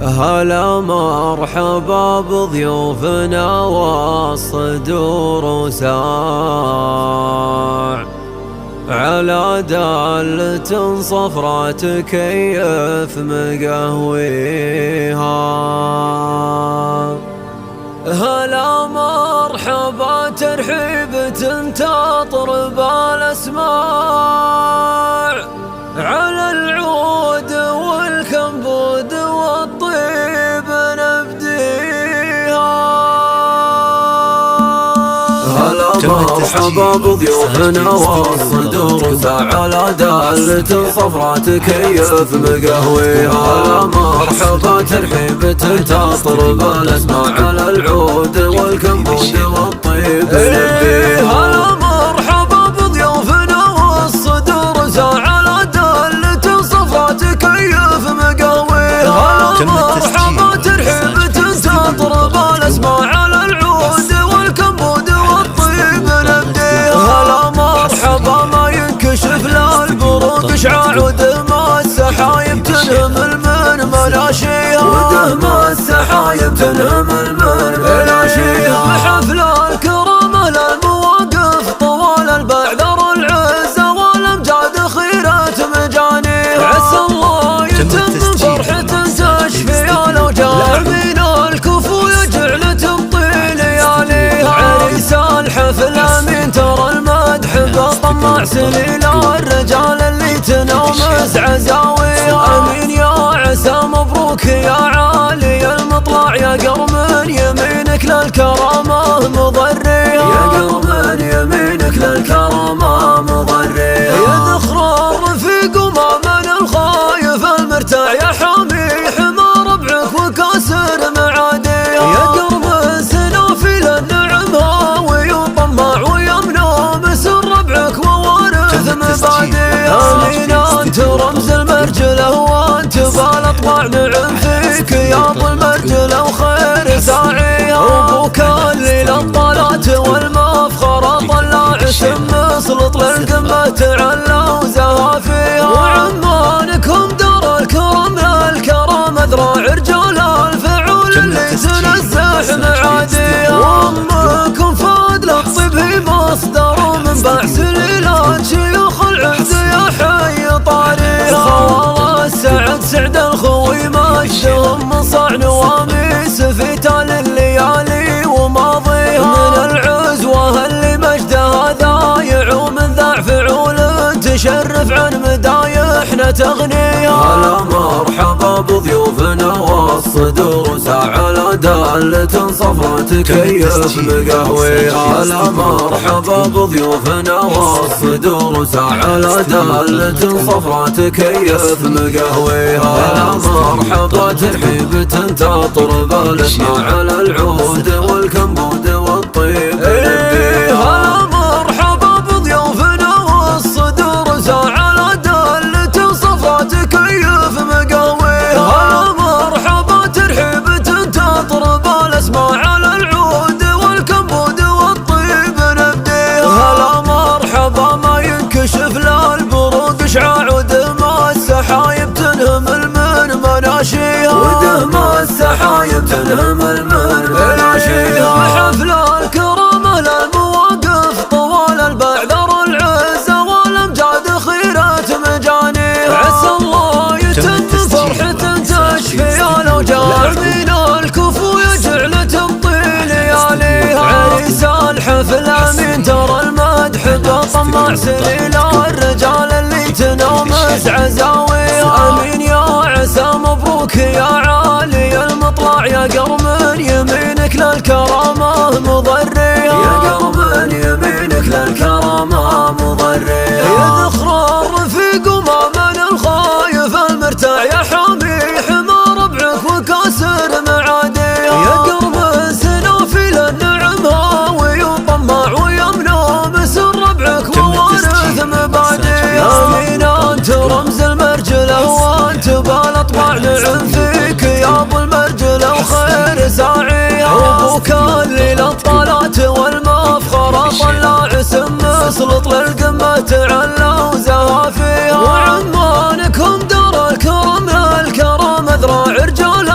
هلا مرحبا بضيوفنا والصدور وساع على دالة صفرا تكيف مقهويها. هلا مرحبا ترحيب تنتطر بالاسماع على العود والكنبود والطيب نبديها. هلا مرحبا بضيوفنا والصدور على دالة صفرا تكيف مقهويها. هلا مرحبا ترحيب تنتطر بالاسماع على العود والكنبود والطيب نبديها. هلا مرحبا بضيوفنا والصدور على دالة صفرا تكيف مقهويها. مرحبا ترحيب تنتطر بالاسماع على العود والكنبود والطيب نبديها. هلا مرحبا ما ينكشف لا البروق شعاع ودمى السحايب تنهم المن ملاشيها. ودمى السحايب تنهم المن ملاشيها. بحفل الكرامة للمواقف طوال البعثر العزة والامجاد خيرة مجانيها. عسى الله يتم فرحة تشفي الاوجاع من الكفو يجعل تبطي لياليها. عريس الحفل امين ترى المدح بطمع سليل الرجال اللي تنومس عزاويها. امين يا عسى مبروك يا عالي المطلع يا قرم يمينك للكرامة مضريها. يا قرم يمينك للكرامة مضريها. يا ذخر الرفيق ومامن الخايف المرتاع يا حامي حمى ربعك وكاسر معاديها. يا قرم سنافل النعم هاوي وطماع ويمنى مسر ربعك ووارث مباديها. امين انت رمز المرجله وانت بالاطماع نعم فيك يا ابو المرجله وخير ساعيها. ابوك اللي للطلات والمفخره طلع اسم مسلط للقمه تعلى وزهافيها. وعمانكم دار الكرم للكرم اذرع رجال الفعول اللي تنزح معاديها. وامكم فاد للطب هي مصدر من بعث ليلات شيوخ العز يا حي طاريها. والله السعد سعد الخوي مجدهم من صعن واميس في تال الليالي وماضيها. من العزوة اللي مجدها ذايع ومن ذا فعول تشرف عن مدايحنا تغنيها. هلا مرحبا بضيوفنا والصدور على دالة صفرا تكيف مقهويها. هلا مرحبا بضيوفنا والصدور على دالة صفرا تكيف مقهويها. هلا مرحبا ترحيب تنتطر بالاسماع على العود والكنبود والطيب نبديها. هلا مرحبا بضيوفنا والصدور على دالة صفرا تكيف مقهويها. هلا مرحبا ترحيب تنتطر بالاسماع على العود والكنبود والطيب نبديها. هلا مرحبا ما ينكشف لا البروق شعاع ودمى السحايب تنهم المن مناشيها. ودمى السحايب تنهم المن مناشيها. بحفل الكرامة للمواقف طوال البعثر العزة والامجاد خيرة مجانيها. عسى الله يتم فرحة تشفي الاوجاع من الكفو يجعل تبطي لياليها. عريس الحفل امين ترى المدح بطمع سليل الرجال اللي تنومس عزاويها. امين يا عسى مبروك يا عالي المطلع يا قرم يمينك للكرامة مضريها. يا قرم يمينك للكرامة مضريها. يا ذخر الرفيق ومامن الخايف المرتاع يا حامي حمى ربعك وكاسر معاديها. يا قرم سنافل النعم هاوي وطماع ويمنى مسر ربعك ووارث مباديها. امين انت رمز المرجله وانت بالاطماع نعم فيك يا ابو المرجله وخير ساعيها. ابوك اللي للطلات والمفخره طلع اسم مسلط للقمه تعلى وزهافيها. وعمانكم دار الكرم للكرم اذرع رجال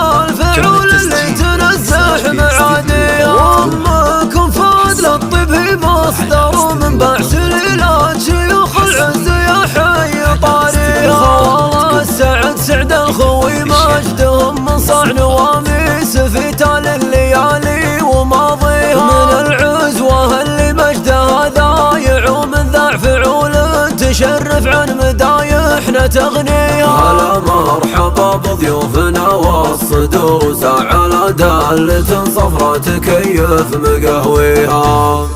تشرف عن مدايحنا تغنيها. هلا مرحبا بضيوفنا والصدور، ساعة على دالة صفرا تكيف مقهويها.